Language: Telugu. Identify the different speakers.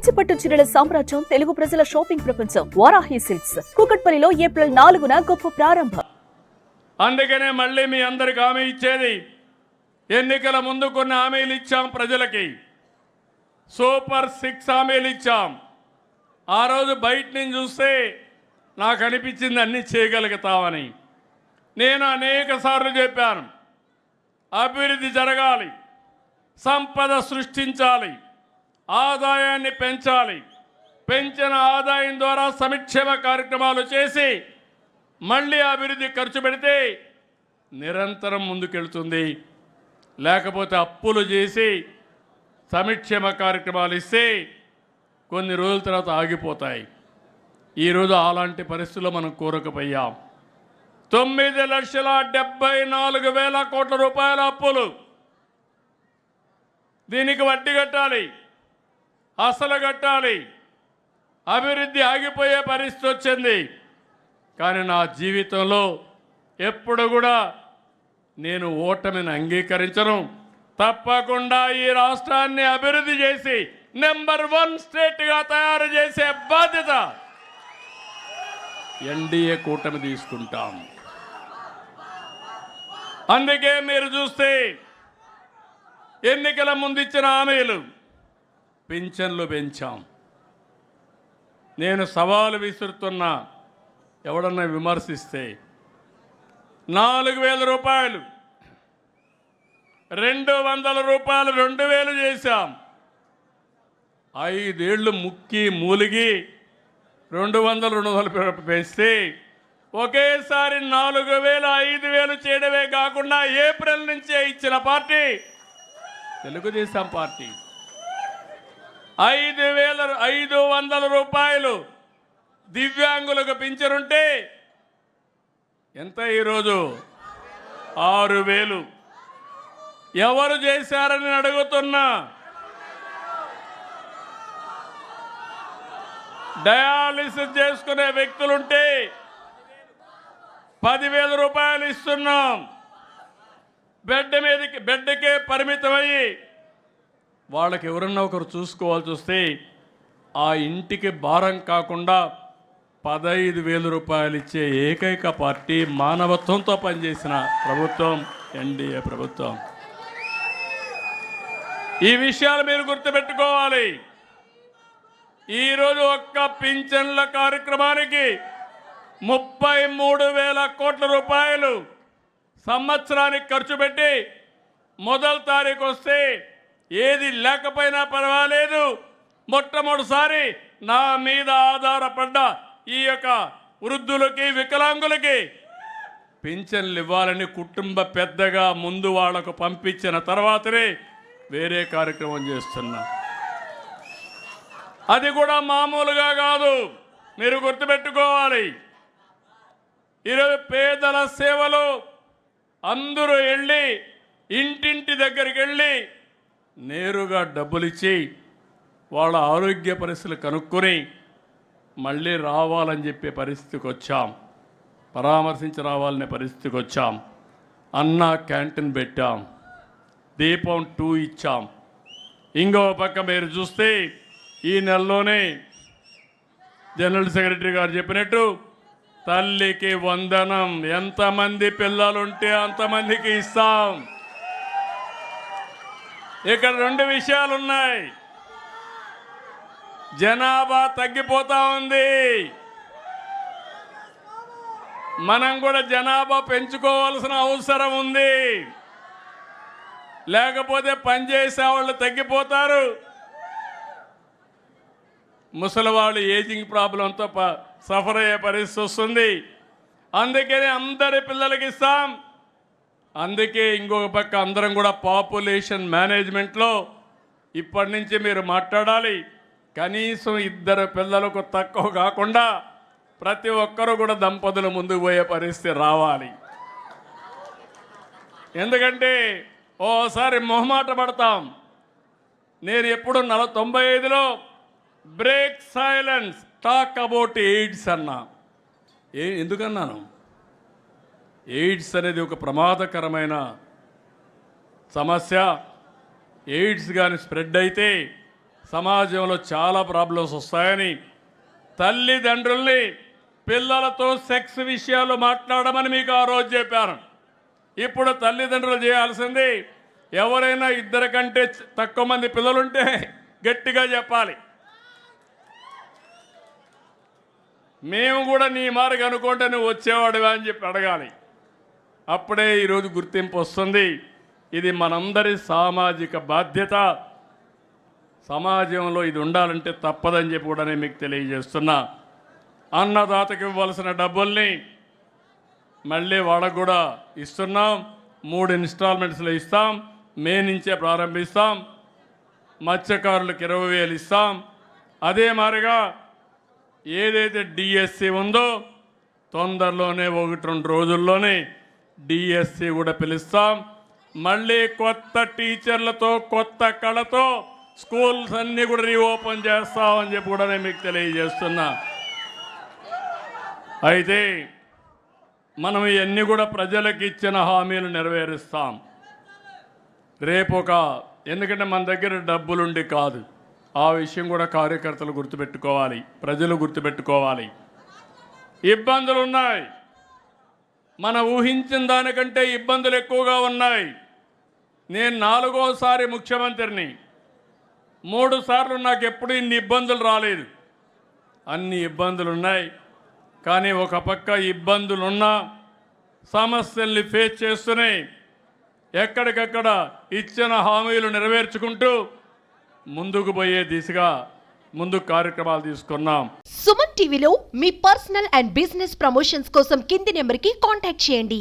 Speaker 1: కంచిపట్టు చీరల సామ్రాజ్యం, తెలుగు ప్రజల షాపింగ్ ప్రపంచం వారాహి సిల్క్స్. కూకట్పల్లిలో ఏప్రిల్ 4న గొప్ప ప్రారంభం.
Speaker 2: అందుకనే మళ్ళీ మీ అందరికి హామీ ఇచ్చేది, ఎన్నికల ముందు కొన్ని హామీలు ఇచ్చాం ప్రజలకి. సూపర్ 6 హామీలు ఇచ్చాం. ఆ రోజు బయట నుంచి చూస్తే నాకు అనిపించింది అన్నీ చేయగలుగుతామని. నేను అనేక సార్లు చెప్పాను, అభివృద్ధి జరగాలి, సంపద సృష్టించాలి, ఆదాయాన్ని పెంచాలి. పెంచిన ఆదాయం ద్వారా సంక్షేమ కార్యక్రమాలు చేసి మళ్ళీ అభివృద్ధి ఖర్చు పెడితే నిరంతరం ముందుకెళ్తుంది. లేకపోతే అప్పులు చేసి సంక్షేమ కార్యక్రమాలు ఇస్తే కొన్ని రోజుల తర్వాత ఆగిపోతాయి. ఈరోజు అలాంటి పరిస్థితుల్లో మనం కూరకపోయాం. 9,74,000 కోట్ల రూపాయల అప్పులు. దీనికి వడ్డీ కట్టాలి, అసలు కట్టాలి. అభివృద్ధి ఆగిపోయే పరిస్థితి వచ్చింది. కానీ నా జీవితంలో ఎప్పుడు కూడా నేను ఓటమిని అంగీకరించను. తప్పకుండా ఈ రాష్ట్రాన్ని అభివృద్ధి చేసి నెంబర్ 1 స్టేట్గా తయారు చేసే బాధ్యత ఎన్డీఏ కూటమి తీసుకుంటాం. అందుకే మీరు చూస్తే ఎన్నికల ముందు ఇచ్చిన హామీలు, పింఛన్లు పెంచాం. నేను సవాలు విసురుతున్నా, ఎవడన్నా విమర్శిస్తే 4,000 రూపాయలు, 200 రూపాయలు 2,000 చేశాం. 5 ఏళ్ళు ముక్కి మూలిగి 200 పెంచితే ఒకేసారి 4,000 5,000 చేయడమే కాకుండా ఏప్రిల్ నుంచే ఇచ్చిన పార్టీ తెలుగుదేశం పార్టీ. 5,500 రూపాయలు దివ్యాంగులకు పింఛనుంటే ఎంత ఈరోజు 6,000. ఎవరు చేశారని అడుగుతున్నా. డయాలిసిస్ చేసుకునే వ్యక్తులుంటే 10,000 రూపాయలు ఇస్తున్నాం. బెడ్కే పరిమితమయ్యి వాళ్ళకి ఎవరన్నా ఒకరు చూసుకోవాల్సి వస్తే ఆ ఇంటికి భారం కాకుండా 15,000 రూపాయలు ఇచ్చే ఏకైక పార్టీ మానవత్వంతో పనిచేసిన ప్రభుత్వం ఎన్డీఏ ప్రభుత్వం. ఈ విషయాలు మీరు గుర్తుపెట్టుకోవాలి. ఈరోజు ఒక్క పింఛన్ల కార్యక్రమానికి 33,000 కోట్ల రూపాయలు సంవత్సరానికి ఖర్చు పెట్టి మొదటి తారీఖు వస్తే ఏది లేకపోయినా పర్వాలేదు, మొట్టమొదటిసారి నా మీద ఆధారపడ్డ ఈ యొక్క వృద్ధులకి వికలాంగులకి పింఛన్లు ఇవ్వాలని కుటుంబ పెద్దగా ముందు వాళ్లకు పంపించిన తర్వాతనే వేరే కార్యక్రమం చేస్తున్నా. అది కూడా మామూలుగా కాదు, మీరు గుర్తుపెట్టుకోవాలి. ఈరోజు పేదల సేవలు అందరూ వెళ్ళి ఇంటింటి దగ్గరికి వెళ్ళి నేరుగా డబ్బులు ఇచ్చి వాళ్ళ ఆరోగ్య పరిస్థితులు కనుక్కొని మళ్ళీ రావాలని చెప్పే పరిస్థితికి వచ్చాం. పరామర్శించి రావాలనే పరిస్థితికి వచ్చాం. అన్న క్యాంటీన్ పెట్టాం, దీపం 2 ఇచ్చాం. ఇంకో పక్క మీరు చూస్తే ఈ నెలలోనే జనరల్ సెక్రటరీ గారు చెప్పినట్టు తల్లికి వందనం, ఎంతమంది పిల్లలుంటే అంతమందికి ఇస్తాం. ఇక్కడ 2 విషయాలు ఉన్నాయి. జనాభా తగ్గిపోతా ఉంది. మనం కూడా జనాభా పెంచుకోవాల్సిన అవసరం ఉంది. లేకపోతే పనిచేసే వాళ్ళు తగ్గిపోతారు. ముసలివాళ్ళు ఏజింగ్ ప్రాబ్లంతో సఫర్ అయ్యే పరిస్థితి వస్తుంది. అందుకని అందరి పిల్లలకి ఇస్తాం. అందుకే ఇంకొక పక్క అందరం కూడా పాపులేషన్ మేనేజ్మెంట్లో ఇప్పటి నుంచి మీరు మాట్లాడాలి. కనీసం 2 పిల్లలకు తక్కువ కాకుండా ప్రతి ఒక్కరూ కూడా దంపతులు ముందుకు పోయే పరిస్థితి రావాలి. ఎందుకంటే ఓసారి మొహమాట పడతాం. నేను ఎప్పుడు 95లో break silence, talk about AIDS అన్నా. ఎందుకన్నాను? ఎయిడ్స్ అనేది ఒక ప్రమాదకరమైన సమస్య. ఎయిడ్స్ కానీ స్ప్రెడ్ అయితే సమాజంలో చాలా ప్రాబ్లమ్స్ వస్తాయని తల్లిదండ్రుల్ని పిల్లలతో సెక్స్ విషయాలు మాట్లాడమని మీకు ఆ రోజు చెప్పాను. ఇప్పుడు తల్లిదండ్రులు చేయాల్సింది, ఎవరైనా ఇద్దరి కంటే తక్కువ మంది పిల్లలుంటే గట్టిగా చెప్పాలి, మేము కూడా నీ మార్గం అనుకుంటే నువ్వు వచ్చేవాడువా అని చెప్పి అడగాలి. అప్పుడే ఈరోజు గుర్తింపు వస్తుంది. ఇది మనందరి సామాజిక బాధ్యత. సమాజంలో ఇది ఉండాలంటే తప్పదని చెప్పి కూడా నేను మీకు తెలియజేస్తున్నా. అన్నదాతకి ఇవ్వాల్సిన డబ్బుల్ని మళ్ళీ వాళ్ళకు కూడా ఇస్తున్నాం. 3 ఇన్స్టాల్మెంట్స్లో ఇస్తాం. మే నుంచే ప్రారంభిస్తాం. మత్స్యకారులకు 20,000 ఇస్తాం. అదే మాదిరిగా ఏదైతే డిఎస్సి ఉందో తొందరలోనే 1-2 రోజుల్లోనే డిఎస్సి కూడా పిలుస్తాం. మళ్ళీ కొత్త టీచర్లతో కొత్త కళతో స్కూల్స్ అన్నీ కూడా రీఓపెన్ చేస్తామని చెప్పి కూడా నేను మీకు తెలియజేస్తున్నా. అయితే మనం ఇవన్నీ కూడా ప్రజలకు ఇచ్చిన హామీలు నెరవేరుస్తాం. ఎందుకంటే మన దగ్గర డబ్బులుండి కాదు, ఆ విషయం కూడా కార్యకర్తలు గుర్తుపెట్టుకోవాలి, ప్రజలు గుర్తుపెట్టుకోవాలి. ఇబ్బందులు ఉన్నాయి, మనం ఊహించిన దానికంటే ఇబ్బందులు ఎక్కువగా ఉన్నాయి. నేను 4వసారి ముఖ్యమంత్రిని. 3 సార్లు నాకు ఎప్పుడు ఇన్ని ఇబ్బందులు రాలేదు. అన్ని ఇబ్బందులు ఉన్నాయి. కానీ ఒక పక్క ఇబ్బందులున్నా సమస్యల్ని ఫేస్ చేస్తూనే ఎక్కడికక్కడ ఇచ్చిన హామీలు నెరవేర్చుకుంటూ ముందుకు పోయే దిశగా ముందు కార్యక్రమాలు తీసుకున్నాం.
Speaker 3: సుమన్ టీవీలో మీ పర్సనల్ అండ్ బిజినెస్ ప్రమోషన్స్ కోసం కింది నెంబర్కి కాంటాక్ట్ చేయండి.